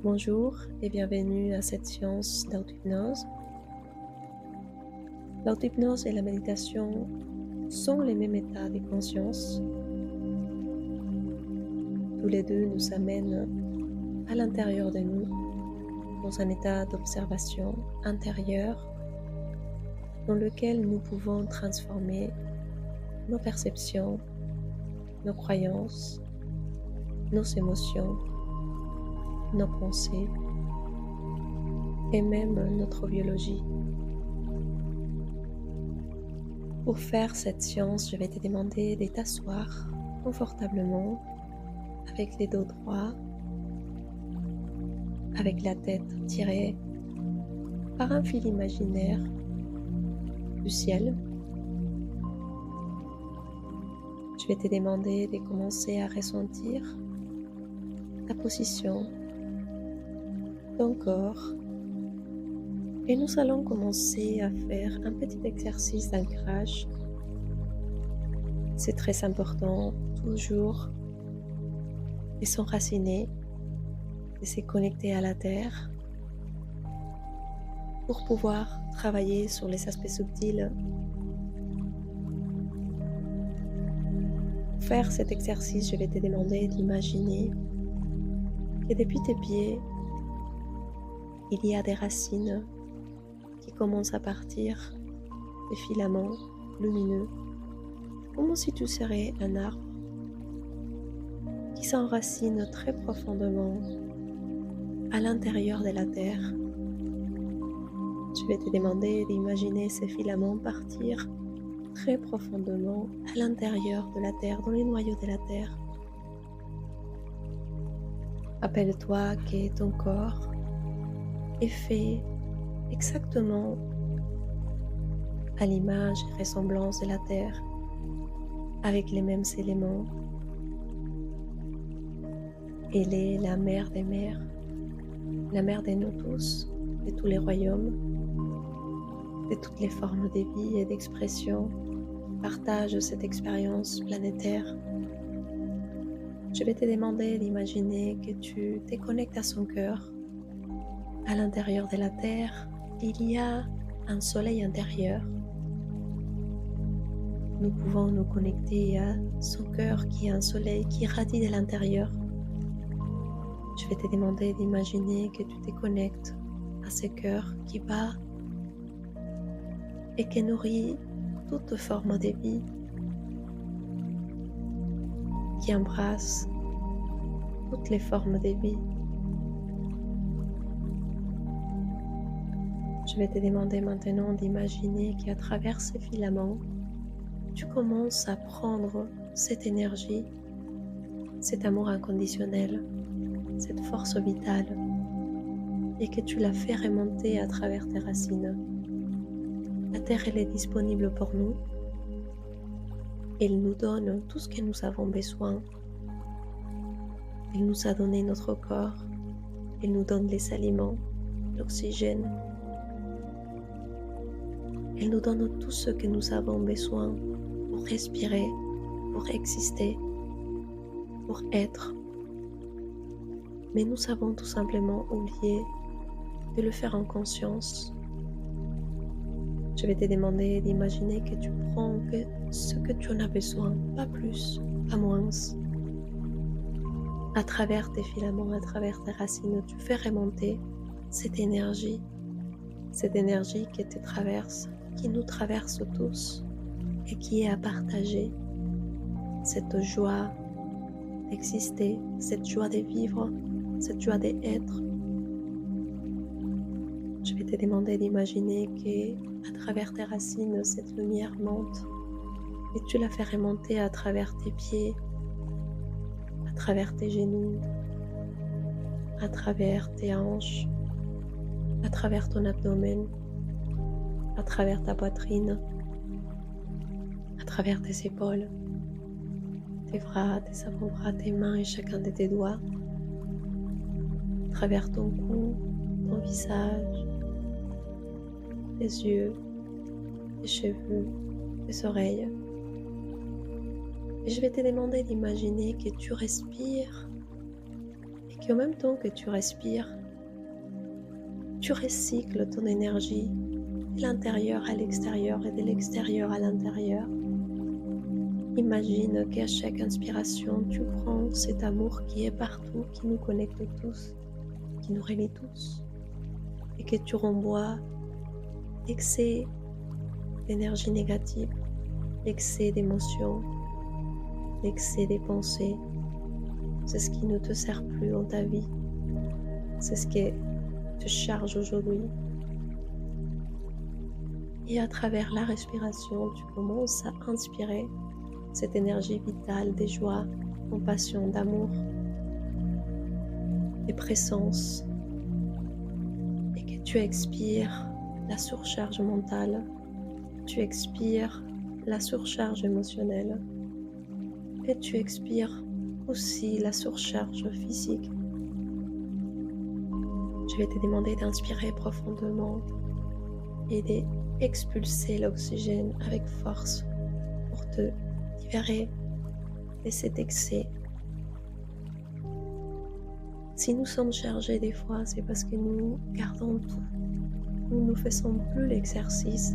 Bonjour et bienvenue à cette séance d'auto-hypnose. L'auto-hypnose et la méditation sont les mêmes états de conscience. Tous les deux nous amènent à l'intérieur de nous, dans un état d'observation intérieure dans lequel nous pouvons transformer nos perceptions, nos croyances, nos émotions, nos pensées et même notre biologie. Pour faire cette séance, je vais te demander de t'asseoir confortablement avec les dos droits, avec la tête tirée par un fil imaginaire du ciel. Je vais te demander de commencer à ressentir ta position, ton corps, et nous allons commencer à faire un petit exercice d'ancrage. C'est très important toujours de s'enraciner, de se connecter à la terre pour pouvoir travailler sur les aspects subtils. Pour faire cet exercice, je vais te demander d'imaginer que depuis tes pieds, il y a des racines qui commencent à partir, des filaments lumineux, comme si tu serais un arbre qui s'enracine très profondément à l'intérieur de la terre. Je vais te demander d'imaginer ces filaments partir très profondément à l'intérieur de la terre, dans les noyaux de la terre. Rappelle-toi que ton corps est fait exactement à l'image et ressemblance de la terre, avec les mêmes éléments. Elle est la mère des mères, la mère de nous tous, de tous les royaumes, de toutes les formes de vie et d'expression qui partagent cette expérience planétaire. Je vais te demander d'imaginer que tu te connectes à son cœur. À l'intérieur de la Terre, il y a un soleil intérieur. Nous pouvons nous connecter à son cœur qui est un soleil qui irradie de l'intérieur. Je vais te demander d'imaginer que tu te connectes à ce cœur qui bat et qui nourrit toute forme de vie, qui embrasse toutes les formes de vie. Je vais te demander maintenant d'imaginer qu'à travers ces filaments, tu commences à prendre cette énergie, cet amour inconditionnel, cette force vitale, et que tu la fais remonter à travers tes racines. La terre, elle est disponible pour nous. Elle nous donne tout ce que nous avons besoin. Elle nous a donné notre corps. Elle nous donne les aliments, l'oxygène. Elle nous donne tout ce que nous avons besoin pour respirer, pour exister, pour être. Mais nous avons tout simplement oublié de le faire en conscience. Je vais te demander d'imaginer que tu prends que ce que tu en as besoin, pas plus, pas moins. À travers tes filaments, à travers tes racines, tu fais remonter cette énergie qui te traverse, qui nous traverse tous et qui est à partager. Cette joie d'exister, cette joie de vivre, cette joie d'être. Je vais te demander d'imaginer que à travers tes racines, cette lumière monte et tu la fais remonter à travers tes pieds, à travers tes genoux, à travers tes hanches, à travers ton abdomen, à travers ta poitrine, à travers tes épaules, tes bras, tes avant-bras, tes mains et chacun de tes doigts, à travers ton cou, ton visage, tes yeux, tes cheveux, tes oreilles. Et je vais te demander d'imaginer que tu respires et qu'en même temps que tu respires, tu recycles ton énergie de l'intérieur à l'extérieur et de l'extérieur à l'intérieur. Imagine qu'à chaque inspiration, tu prends cet amour qui est partout, qui nous connecte tous, qui nous relie tous, et que tu renvoies l'excès d'énergie négative, l'excès d'émotions, l'excès des pensées. C'est ce qui ne te sert plus dans ta vie. C'est ce qui te charge aujourd'hui. Et à travers la respiration, tu commences à inspirer cette énergie vitale de joie, de compassion, d'amour, de présence. Et que tu expires la surcharge mentale, tu expires la surcharge émotionnelle et tu expires aussi la surcharge physique. Je vais te demander d'inspirer profondément et d'expulser l'oxygène avec force pour te libérer de cet excès. Si nous sommes chargés des fois, c'est parce que nous gardons tout. Nous ne faisons plus l'exercice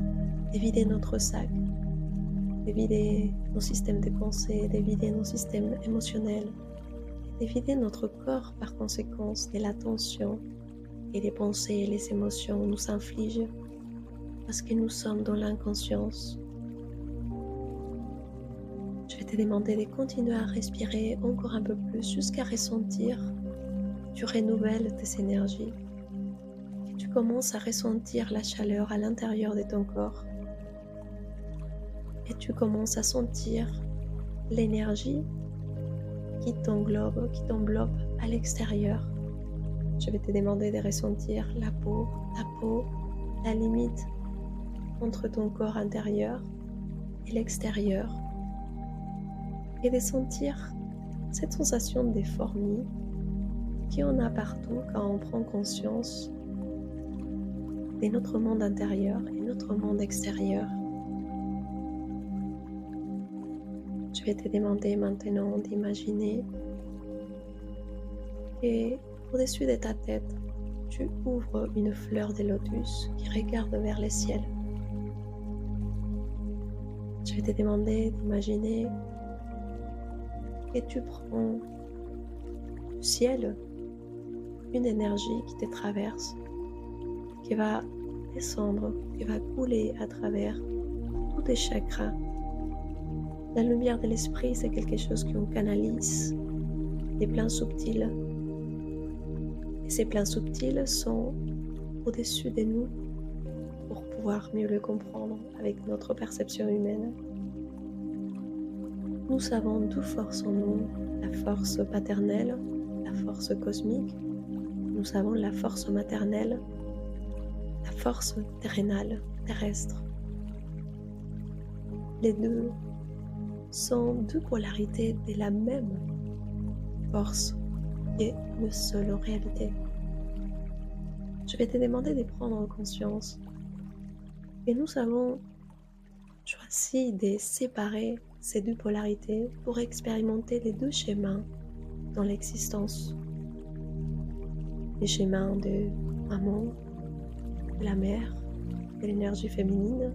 de vider notre sac, de vider nos systèmes de pensée, de vider nos systèmes émotionnels, de vider notre corps par conséquence de la tension et les pensées et les émotions nous infligent parce que nous sommes dans l'inconscience. Je vais te demander de continuer à respirer encore un peu plus jusqu'à ressentir que tu renouvelles tes énergies, que tu commences à ressentir la chaleur à l'intérieur de ton corps et tu commences à sentir l'énergie qui t'englobe à l'extérieur. Je vais te demander de ressentir la peau, la limite entre ton corps intérieur et l'extérieur et de sentir cette sensation de fourmis qu'on a partout quand on prend conscience de notre monde intérieur et notre monde extérieur. Je vais te demander maintenant d'imaginer et au-dessus de ta tête, tu ouvres une fleur de lotus qui regarde vers le ciel. Je vais te demander d'imaginer que tu prends du ciel une énergie qui te traverse, qui va descendre, qui va couler à travers tous tes chakras. La lumière de l'esprit, c'est quelque chose qu'on canalise, des plans subtils. Et ces plans subtils sont au-dessus de nous pour pouvoir mieux le comprendre avec notre perception humaine. Nous avons deux forces en nous, la force paternelle, la force cosmique. Nous avons la force maternelle, la force terrénale, terrestre. Les deux sont deux polarités de la même force et une seule en réalité. Je vais te demander de prendre conscience et nous avons choisi de séparer ces deux polarités pour expérimenter les deux schémas dans l'existence. Les schémas de maman, de la mère, de l'énergie féminine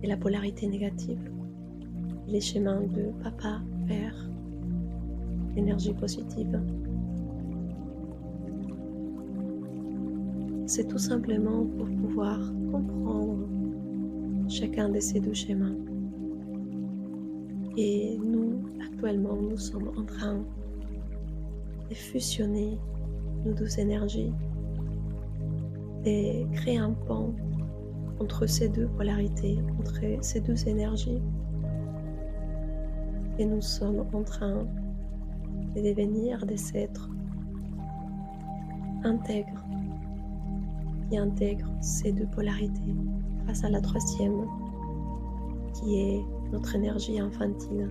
et la polarité négative. Les schémas de papa, père, l'énergie positive. C'est tout simplement pour pouvoir comprendre chacun de ces deux schémas. Et nous, actuellement, nous sommes en train de fusionner nos deux énergies, de créer un pont entre ces deux polarités, entre ces deux énergies. Et nous sommes en train de devenir des êtres intègres qui intègrent ces deux polarités grâce à la troisième qui est notre énergie infantile.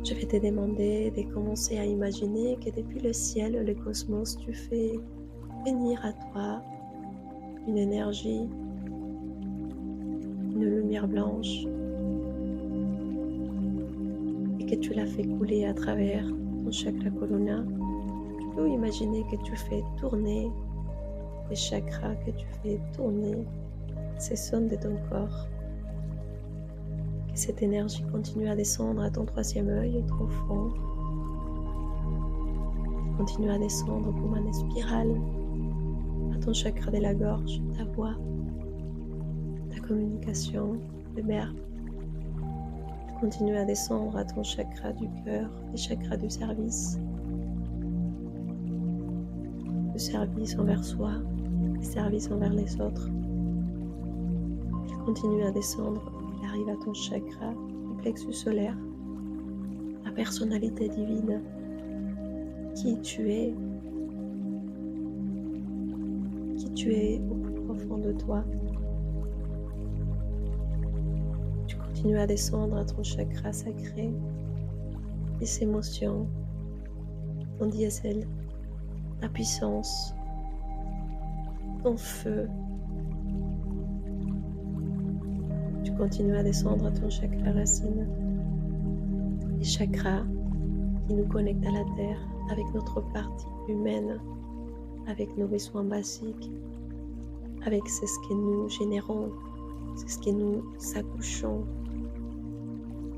Je vais te demander de commencer à imaginer que depuis le ciel, le cosmos, tu fais venir à toi une énergie, une lumière blanche et que tu la fais couler à travers ton chakra colonna. Tu peux imaginer que tu fais tourner les chakras, que tu fais tourner ces zones de ton corps. Que cette énergie continue à descendre à ton troisième œil, trop fond. Continue à descendre comme une spirale à ton chakra de la gorge, ta voix, ta communication, le verbe. Continue à descendre à ton chakra du cœur, les chakras du service envers soi, le service envers les autres. Il continue à descendre, il arrive à ton chakra du plexus solaire, la personnalité divine, qui tu es au plus profond de toi. Tu continues à descendre à ton chakra sacré, les émotions, ton diesel, ta puissance, ton feu. Tu continues à descendre à ton chakra racine, les chakras qui nous connectent à la terre avec notre partie humaine, avec nos besoins basiques, avec ce que nous générons, ce que nous accouchons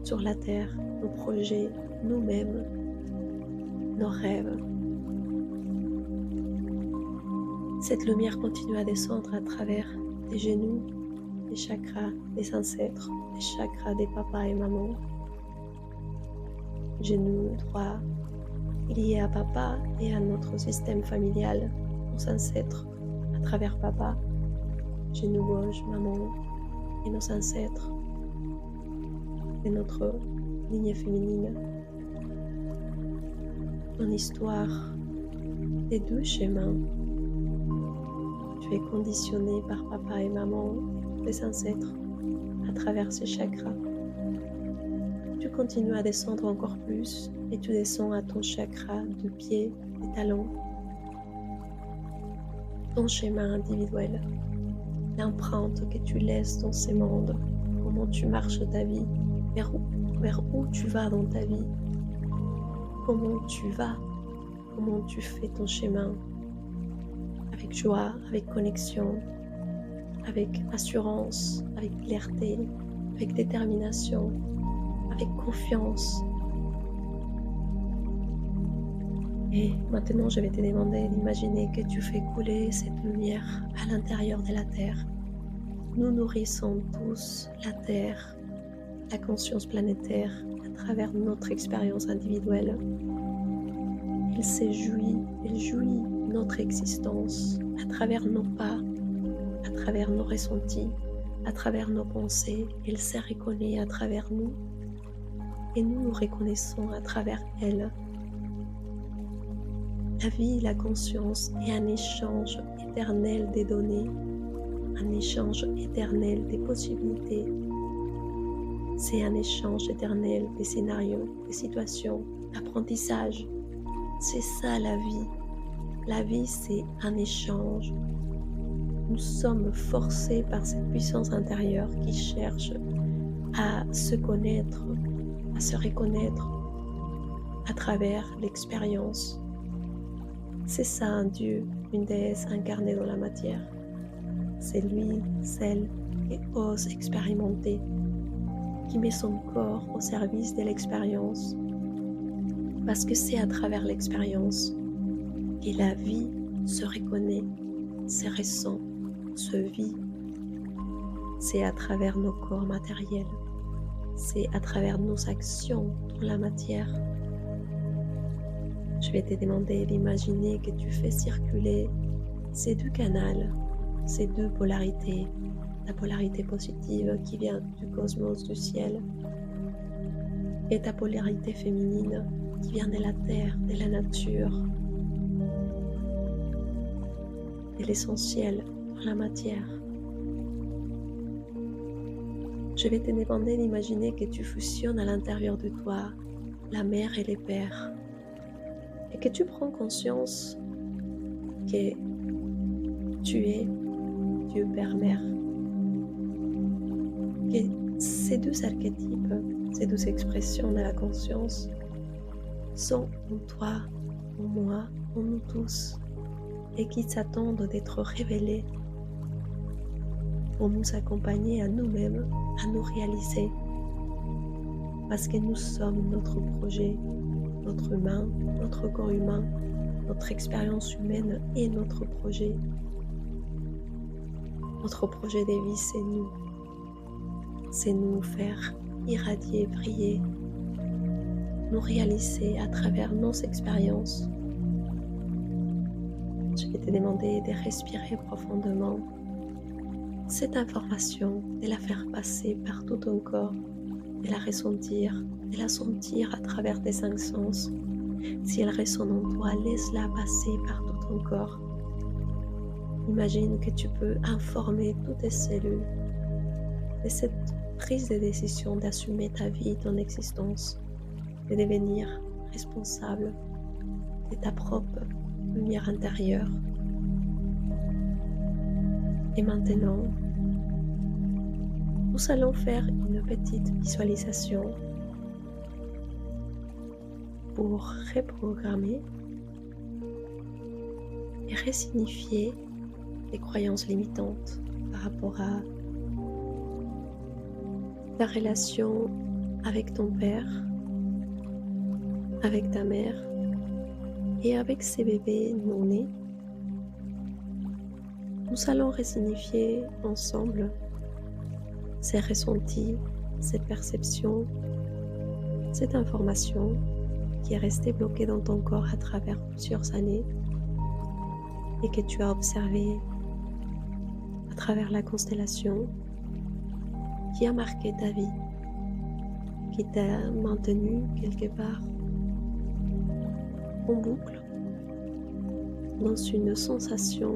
sur la terre, nos projets, nous-mêmes, nos rêves. Cette lumière continue à descendre à travers tes genoux, les chakras des ancêtres, les chakras des papas et mamans. Genou droit lié à papa et à notre système familial, nos ancêtres à travers papa. Genou gauche, maman et nos ancêtres et notre lignée féminine. Ton histoire, tes deux chemins. Tu es conditionné par papa et maman et tes ancêtres à travers ces chakras. Tu continues à descendre encore plus et tu descends à ton chakra de pied et talons. Ton schéma individuel, l'empreinte que tu laisses dans ces mondes, comment tu marches ta vie, vers où tu vas dans ta vie, comment tu vas, comment tu fais ton chemin, avec joie, avec connexion, avec assurance, avec clarté, avec détermination, avec confiance. Et maintenant, je vais te demander d'imaginer que tu fais couler cette lumière à l'intérieur de la Terre. Nous nourrissons tous la Terre, la conscience planétaire, à travers notre expérience individuelle. Elle jouit notre existence à travers nos pas, à travers nos ressentis, à travers nos pensées. Elle se reconnaît à travers nous et nous nous reconnaissons à travers elle. La vie, la conscience est un échange éternel des données, un échange éternel des possibilités. C'est un échange éternel des scénarios, des situations, d'apprentissage. C'est ça la vie. La vie, c'est un échange. Nous sommes forcés par cette puissance intérieure qui cherche à se connaître, à se reconnaître à travers l'expérience. C'est ça un Dieu, une déesse incarnée dans la matière. C'est lui, celle qui ose expérimenter, qui met son corps au service de l'expérience. Parce que c'est à travers l'expérience que la vie se reconnaît, se ressent, se vit. C'est à travers nos corps matériels. C'est à travers nos actions dans la matière. Je vais te demander d'imaginer que tu fais circuler ces deux canaux, ces deux polarités, la polarité positive qui vient du cosmos, du ciel, et ta polarité féminine qui vient de la terre, de la nature, de l'essentiel dans la matière. Je vais te demander d'imaginer que tu fusionnes à l'intérieur de toi la mère et les pères, et que tu prends conscience que tu es Dieu, Père, Mère. Que ces deux archétypes, ces deux expressions de la conscience sont en toi, en moi, en nous tous, et qui s'attendent d'être révélés pour nous accompagner à nous-mêmes, à nous réaliser, parce que nous sommes notre projet, notre humain, notre corps humain, notre expérience humaine et notre projet. Notre projet de vie, c'est nous. C'est nous faire irradier, briller, nous réaliser à travers nos expériences. Je vais te demander de respirer profondément cette information, de la faire passer par tout ton corps, de la ressentir, de la sentir à travers tes cinq sens. Si elle résonne en toi, laisse-la passer par tout ton corps. Imagine que tu peux informer toutes tes cellules de cette prise de décision d'assumer ta vie, ton existence, de devenir responsable de ta propre lumière intérieure. Et maintenant, nous allons faire une petite visualisation pour reprogrammer et resignifier les croyances limitantes par rapport à ta relation avec ton père, avec ta mère et avec ces bébés non-nés. Nous allons resignifier ensemble ces ressentis, cette perception, cette information qui est restée bloquée dans ton corps à travers plusieurs années et que tu as observé à travers la constellation qui a marqué ta vie, qui t'a maintenu quelque part en boucle dans une sensation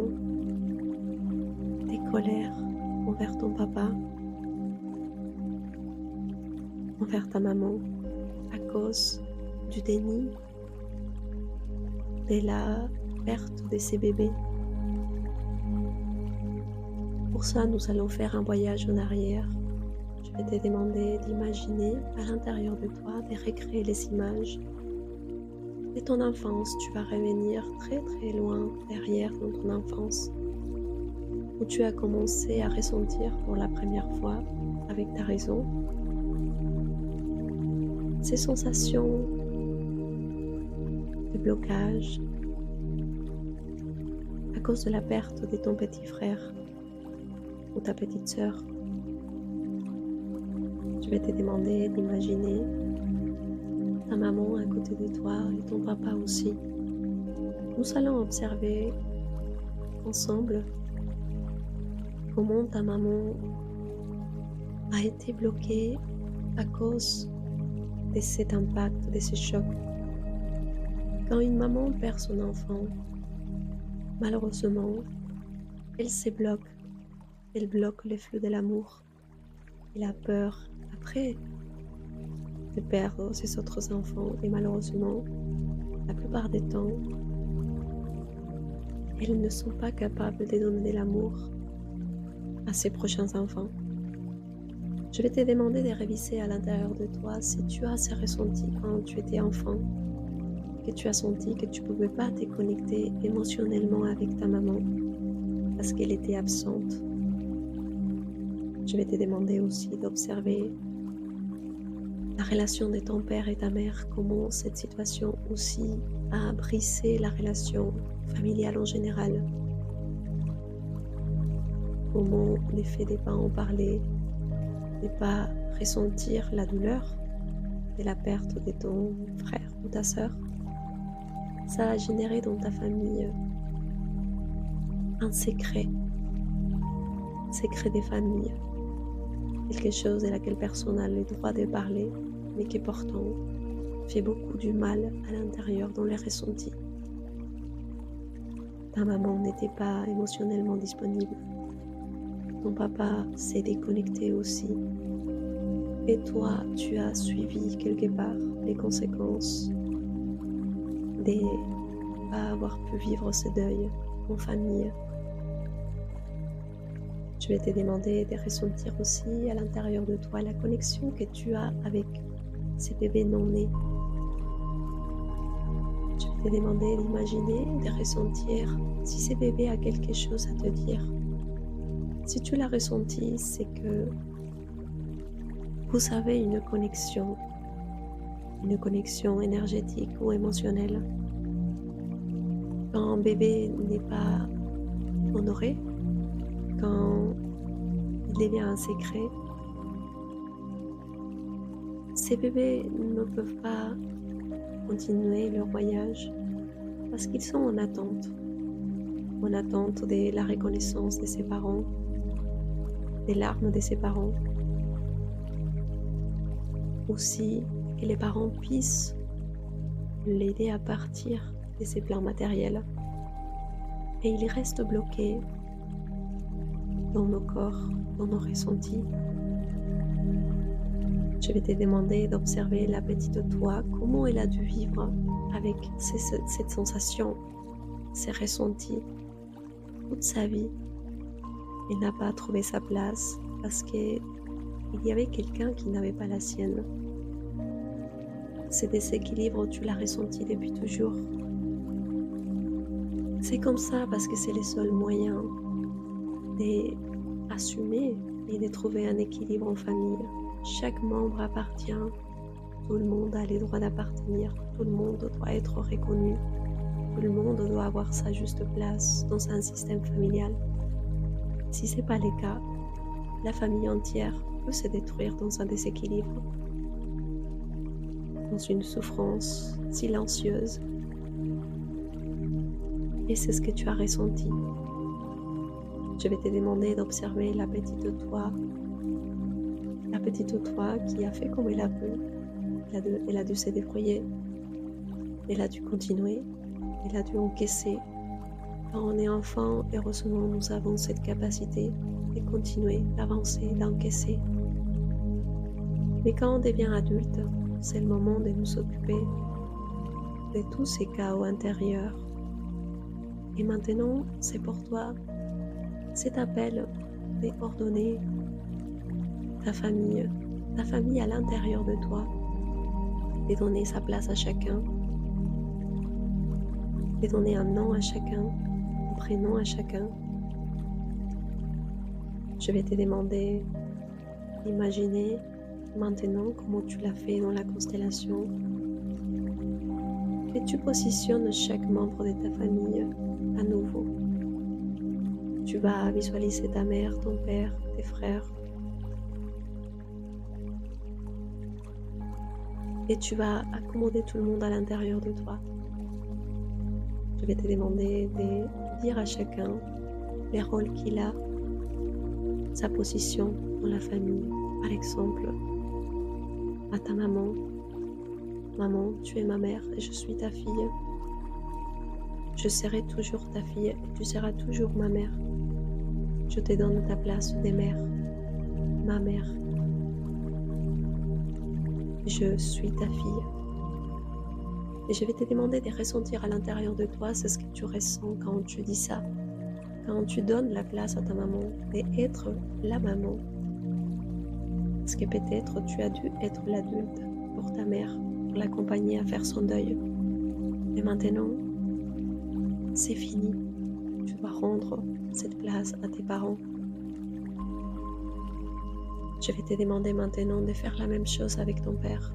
de colère envers ton papa, envers ta maman, à cause du déni, de la perte de ces bébés. Pour ça, nous allons faire un voyage en arrière. Je vais te demander d'imaginer à l'intérieur de toi, de recréer les images de ton enfance. Tu vas revenir très très loin derrière dans ton enfance, où tu as commencé à ressentir pour la première fois avec ta raison ces sensations de blocage à cause de la perte de ton petit frère ou ta petite sœur. Je vais te demander d'imaginer ta maman à côté de toi et ton papa aussi. Nous allons observer ensemble comment ta maman a été bloquée à cause de cet impact, de ce choc. Quand une maman perd son enfant, malheureusement, elle se bloque. Elle bloque le flux de l'amour et la peur après de perdre ses autres enfants. Et malheureusement, la plupart des temps, elles ne sont pas capables de donner de l'amour à ses prochains enfants. Je vais te demander de réviser à l'intérieur de toi si tu as ces ressentis quand tu étais enfant, que tu as senti que tu ne pouvais pas te connecter émotionnellement avec ta maman parce qu'elle était absente. Je vais te demander aussi d'observer la relation de ton père et ta mère, comment cette situation aussi a brisé la relation familiale en général. Comment le fait de ne pas en parler, de ne pas ressentir la douleur de la perte de ton frère ou ta sœur, ça a généré dans ta famille un secret des familles, quelque chose de laquelle personne n'a le droit de parler, mais qui pourtant fait beaucoup du mal à l'intérieur dans les ressentis. Ta maman n'était pas émotionnellement disponible. Ton papa s'est déconnecté aussi. Et toi, tu as suivi quelque part les conséquences de ne pas avoir pu vivre ce deuil en famille. Je vais te demander de ressentir aussi à l'intérieur de toi la connexion que tu as avec ces bébés non nés. te demander d'imaginer, de ressentir si ce bébé a quelque chose à te dire. Si tu l'as ressenti, c'est que vous avez une connexion énergétique ou émotionnelle. Quand un bébé n'est pas honoré, quand il devient un secret, ces bébés ne peuvent pas continuer leur voyage parce qu'ils sont en attente de la reconnaissance de ses parents, des larmes de ses parents, aussi que les parents puissent l'aider à partir de ses plans matériels. Et il reste bloqué dans nos corps, dans nos ressentis. Je vais te demander d'observer la petite toi, comment elle a dû vivre avec cette sensation, ces ressentis, toute sa vie. Elle n'a pas trouvé sa place parce qu'il y avait quelqu'un qui n'avait pas la sienne. Ce déséquilibre, tu l'as ressenti depuis toujours. C'est comme ça parce que c'est le seul moyen d'assumer et de trouver un équilibre en famille. Chaque membre appartient, tout le monde a les droits d'appartenir, tout le monde doit être reconnu, tout le monde doit avoir sa juste place dans un système familial. Si ce n'est pas le cas, la famille entière peut se détruire dans un déséquilibre, dans une souffrance silencieuse. Et c'est ce que tu as ressenti. Je vais te demander d'observer la petite toi qui a fait comme elle a pu. Elle a dû se débrouiller, elle a dû continuer, elle a dû encaisser. Quand on est enfant, heureusement, nous avons cette capacité de continuer, d'avancer, d'encaisser. Mais quand on devient adulte, c'est le moment de nous occuper de tous ces chaos intérieurs. Et maintenant, c'est pour toi cet appel d'ordonner ta famille à l'intérieur de toi, de donner sa place à chacun, de donner un nom à chacun, un prénom à chacun. Je vais te demander d'imaginer maintenant comment tu l'as fait dans la constellation, et tu positionnes chaque membre de ta famille à nouveau. Tu vas visualiser ta mère, ton père, tes frères. Et tu vas accommoder tout le monde à l'intérieur de toi. Je vais te demander de dire à chacun les rôles qu'il a, sa position dans la famille. Par exemple, à ta maman. Maman, tu es ma mère et je suis ta fille. Je serai toujours ta fille et tu seras toujours ma mère. Je te donne ta place de mère, ma mère. Je suis ta fille. Et je vais te demander de ressentir à l'intérieur de toi ce que tu ressens quand tu dis ça. Quand tu donnes la place à ta maman d'être la maman. Parce que peut-être tu as dû être l'adulte pour ta mère, pour l'accompagner à faire son deuil. Et maintenant, c'est fini. Tu dois rendre cette place à tes parents. Je vais te demander maintenant de faire la même chose avec ton père.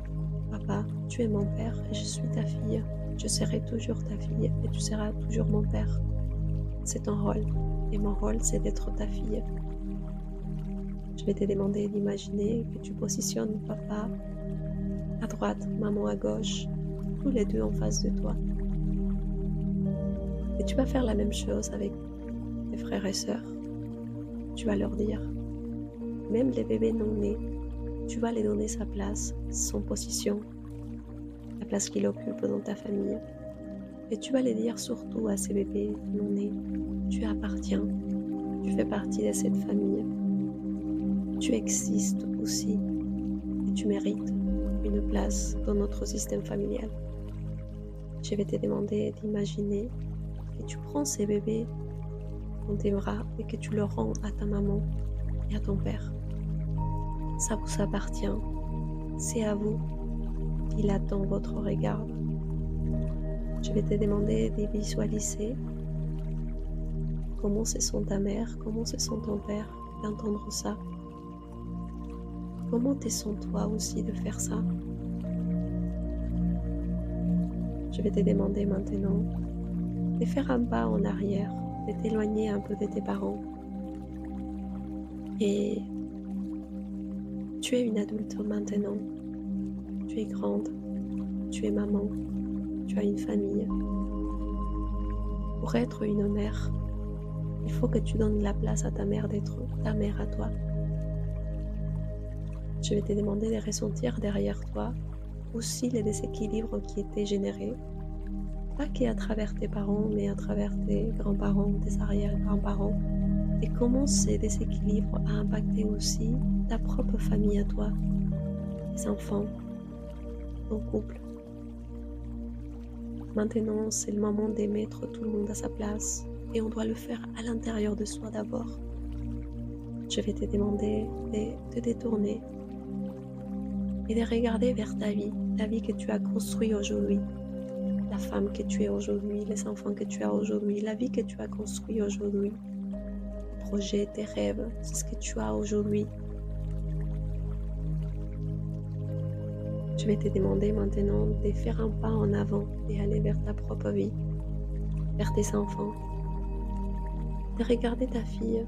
Papa, tu es mon père et je suis ta fille. Je serai toujours ta fille et tu seras toujours mon père. C'est ton rôle et mon rôle c'est d'être ta fille. Je vais te demander d'imaginer que tu positionnes papa à droite, maman à gauche, tous les deux en face de toi. Et tu vas faire la même chose avec tes frères et sœurs. Tu vas leur dire, même les bébés non nés, tu vas les donner sa place, son position, la place qu'il occupe dans ta famille. Et tu vas les dire surtout à ces bébés non nés, tu appartiens, tu fais partie de cette famille. Tu existes aussi et tu mérites une place dans notre système familial. Je vais te demander d'imaginer que tu prends ces bébés dans tes bras et que tu le rends à ta maman et à ton père. Ça vous appartient, c'est à vous. Il attend votre regard. Je vais te demander de visualiser comment se sent ta mère, comment se sent ton père, d'entendre ça. Comment te sens toi aussi de faire ça? Je vais te demander maintenant de faire un pas en arrière, de t'éloigner un peu de tes parents. Et tu es une adulte maintenant, tu es grande, tu es maman, tu as une famille. Pour être une mère, il faut que tu donnes la place à ta mère d'être ta mère à toi. Je vais te demander de ressentir derrière toi aussi les déséquilibres qui étaient générés, pas qu'à travers tes parents, mais à travers tes grands-parents, tes arrière-grands-parents, et comment ces déséquilibres a impacté aussi ta propre famille à toi, tes enfants, ton couple. Maintenant, c'est le moment de mettre tout le monde à sa place, et on doit le faire à l'intérieur de soi d'abord. Je vais te demander de te détourner et de regarder vers ta vie, la vie que tu as construite aujourd'hui, la femme que tu es aujourd'hui, les enfants que tu as aujourd'hui, la vie que tu as construite aujourd'hui, tes projets, tes rêves, c'est ce que tu as aujourd'hui. Je vais te demander maintenant de faire un pas en avant et aller vers ta propre vie, vers tes enfants, de regarder ta fille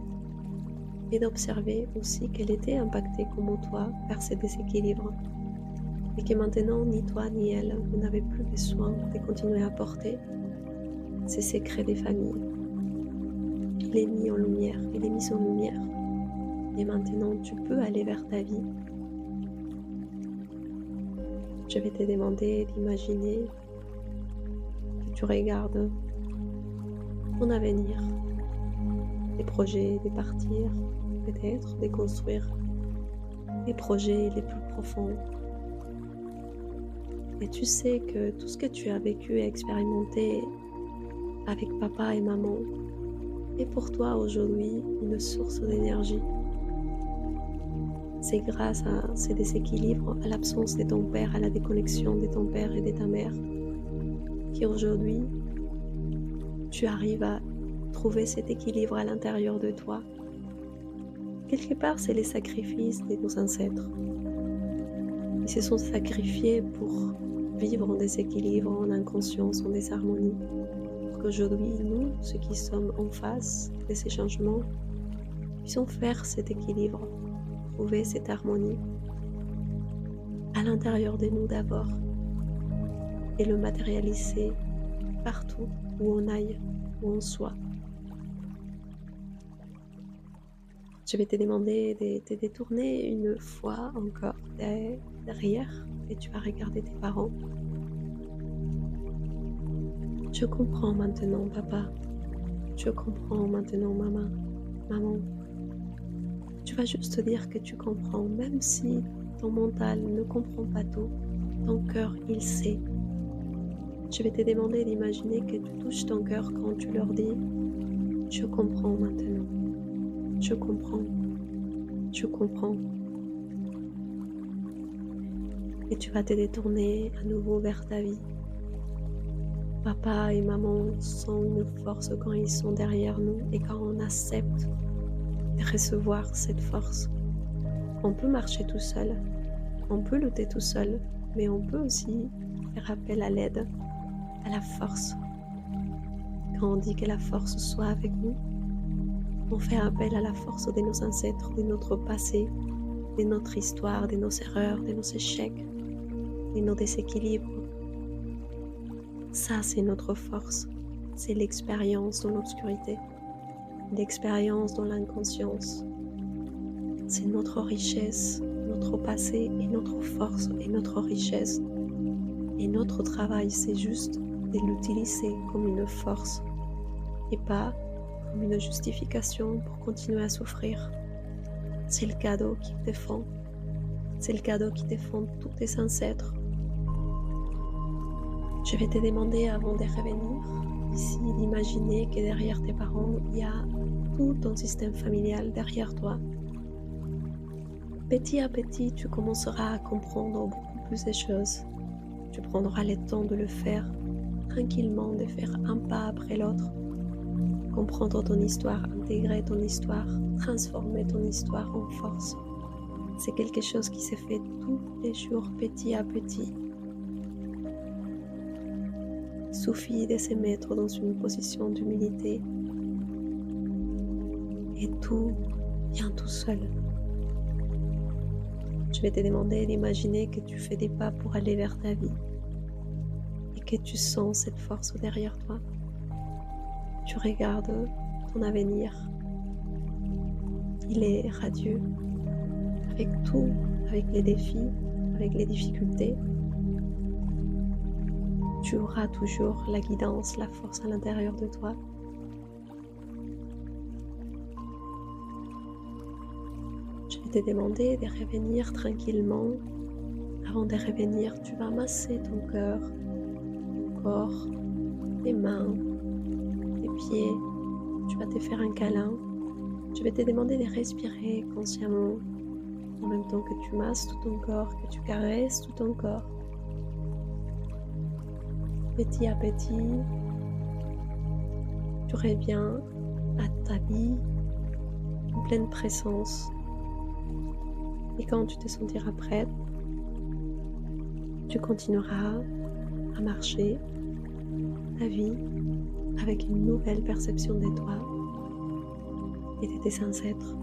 et d'observer aussi qu'elle était impactée comme toi par ces déséquilibres et que maintenant ni toi ni elle, vous n'avez plus besoin de continuer à porter ces secrets des familles. Il est mis en lumière, il est mis en lumière et maintenant tu peux aller vers ta vie. Je vais te demander d'imaginer que tu regardes ton avenir, des projets, de partir, peut-être de construire les projets les plus profonds. Et tu sais que tout ce que tu as vécu et expérimenté avec papa et maman est pour toi aujourd'hui une source d'énergie. C'est grâce à ces déséquilibres, à l'absence de ton père, à la déconnexion de ton père et de ta mère, qu'aujourd'hui, tu arrives à trouver cet équilibre à l'intérieur de toi. Quelque part, c'est les sacrifices de nos ancêtres. Ils se sont sacrifiés pour vivre en déséquilibre, en inconscience, en désharmonie. Pour qu'aujourd'hui, nous, ceux qui sommes en face de ces changements, puissions faire cet équilibre, trouver cette harmonie à l'intérieur de nous d'abord et le matérialiser partout où on aille, où on soit. Je vais te demander de te détourner une fois encore derrière et tu vas regarder tes parents. Je comprends maintenant, papa. Je comprends maintenant, maman. Maman. Tu vas juste dire que tu comprends, même si ton mental ne comprend pas tout, ton cœur, il sait. Je vais te demander d'imaginer que tu touches ton cœur quand tu leur dis « Je comprends maintenant. Je comprends. Je comprends. » Et tu vas te détourner à nouveau vers ta vie. Papa et maman sont une force quand ils sont derrière nous et quand on accepte de recevoir cette force. On peut marcher tout seul, on peut lutter tout seul, mais on peut aussi faire appel à l'aide, à la force. Quand on dit que la force soit avec nous, on fait appel à la force de nos ancêtres, de notre passé, de notre histoire, de nos erreurs, de nos échecs, de nos déséquilibres. Ça, c'est notre force, c'est l'expérience dans l'obscurité, l'expérience dans l'inconscience. C'est notre richesse, notre passé et notre force et notre richesse. Et notre travail, c'est juste de l'utiliser comme une force et pas comme une justification pour continuer à souffrir. C'est le cadeau qui te font. C'est le cadeau qui te font tous tes ancêtres. Je vais te demander avant de revenir ici d'imaginer que derrière tes parents, il y a tout ton système familial derrière toi. Petit à petit, tu commenceras à comprendre beaucoup plus de choses. Tu prendras le temps de le faire tranquillement de faire un pas après l'autre, comprendre ton histoire, intégrer ton histoire, transformer ton histoire en force. C'est quelque chose qui se fait tous les jours, petit à petit. Il suffit de se mettre dans une position d'humilité et tout vient tout seul. Je vais te demander d'imaginer que tu fais des pas pour aller vers ta vie et que tu sens cette force derrière toi. Tu regardes ton avenir. Il est radieux, avec tout, avec les défis, avec les difficultés. Tu auras toujours la guidance, la force à l'intérieur de toi. Je vais te demander de revenir tranquillement. Avant de revenir, tu vas masser ton cœur, ton corps, tes mains, tes pieds. Tu vas te faire un câlin. Je vais te demander de respirer consciemment en même temps que tu masses tout ton corps, que tu caresses tout ton corps. Petit à petit, tu reviens à ta vie en pleine présence. Et quand tu te sentiras prête, tu continueras à marcher ta vie avec une nouvelle perception de toi et de tes ancêtres.